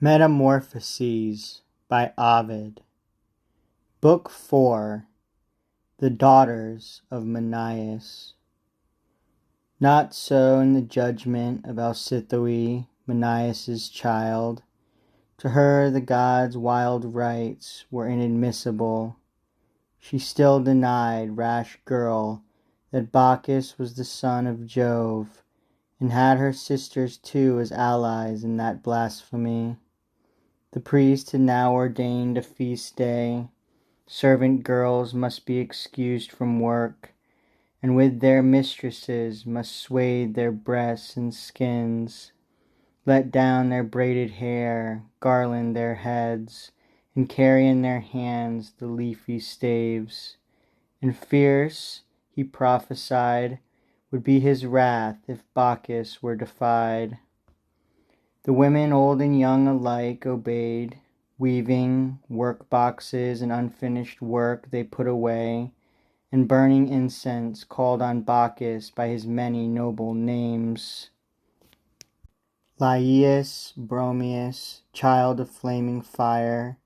METAMORPHOSES by Ovid. Book 4. The Daughters of Minyas. Not so in the judgment of Alcithoe, Minyas' child. To her the gods' wild rites were inadmissible. She still denied, rash girl, that Bacchus was the son of Jove, and had her sisters too as allies in that blasphemy. The priest had now ordained a feast day. Servant girls must be excused from work, and with their mistresses must swathe their breasts in skins, let down their braided hair, garland their heads, and carry in their hands the leafy staves. And fierce, he prophesied, would be his wrath if Bacchus were defied. The women old and young alike obeyed. Weaving, work boxes, and unfinished work they put away, and burning incense called on Bacchus by his many noble names. Laius, Bromius, child of flaming fire,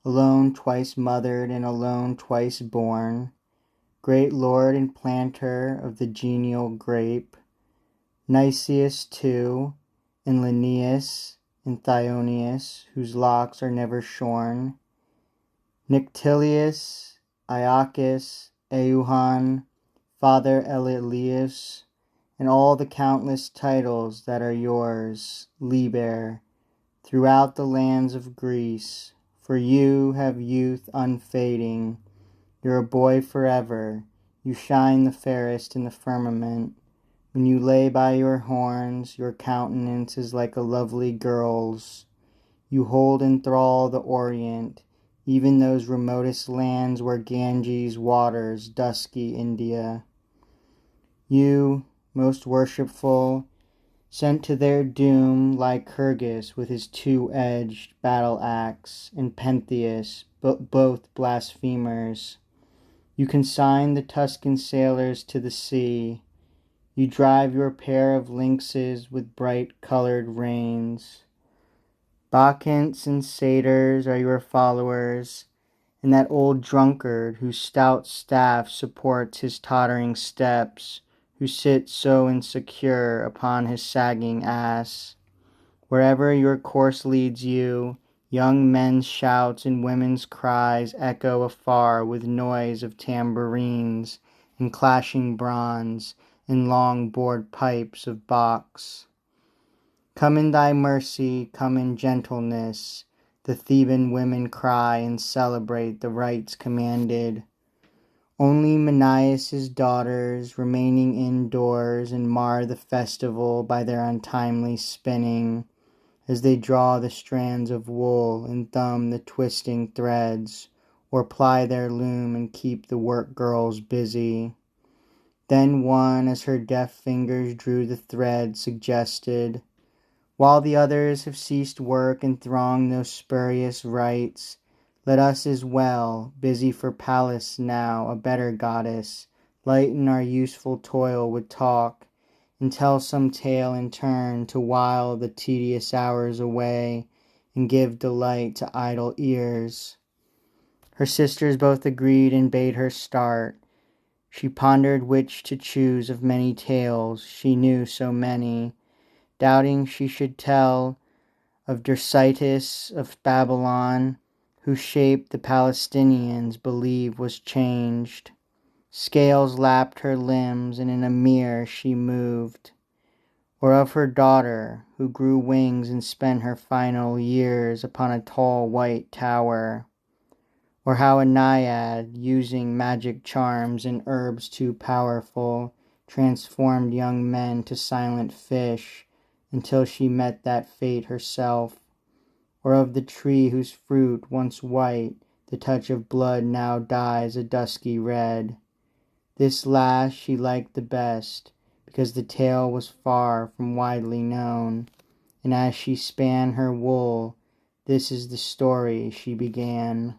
alone twice mothered and alone twice born, great lord and planter of the genial grape, Nicias too, and Linnaeus, and Thyonius, whose locks are never shorn, Nictilius, Iacchus, Euhan, Father Elilius, and all the countless titles that are yours, Liber, throughout the lands of Greece, for you have youth unfading, you're a boy forever, you shine the fairest in the firmament. When you lay by your horns, your countenance is like a lovely girl's. You hold in thrall the Orient, even those remotest lands where Ganges waters dusky India. You, most worshipful, sent to their doom Lycurgus with his two-edged battle-axe, and Pentheus, both blasphemers. You consign the Tuscan sailors to the sea. You drive your pair of lynxes with bright-colored reins. Bacchants and satyrs are your followers, and that old drunkard whose stout staff supports his tottering steps, who sits so insecure upon his sagging ass. Wherever your course leads you, young men's shouts and women's cries echo afar with noise of tambourines and clashing bronze, and long bored pipes of box. Come in thy mercy, come in gentleness, the Theban women cry and celebrate the rites commanded. Only Minyas' daughters, remaining indoors, and mar the festival by their untimely spinning, as they draw the strands of wool and thumb the twisting threads, or ply their loom and keep the work girls busy. Then one, as her deft fingers drew the thread, suggested, while the others have ceased work and throng those spurious rites, let us as well, busy for Pallas now, a better goddess, lighten our useful toil with talk, and tell some tale in turn to while the tedious hours away, and give delight to idle ears. Her sisters both agreed and bade her start. She pondered which to choose of many tales, she knew so many, doubting she should tell of Dersitis of Babylon, whose shape the Palestinians believe was changed. Scales lapped her limbs, and in a mirror she moved. Or of her daughter, who grew wings and spent her final years upon a tall white tower. Or how a naiad, using magic charms and herbs too powerful, transformed young men to silent fish until she met that fate herself. Or of the tree whose fruit, once white, the touch of blood now dyes a dusky red. This last she liked the best, because the tale was far from widely known, and as she span her wool, this is the story she began.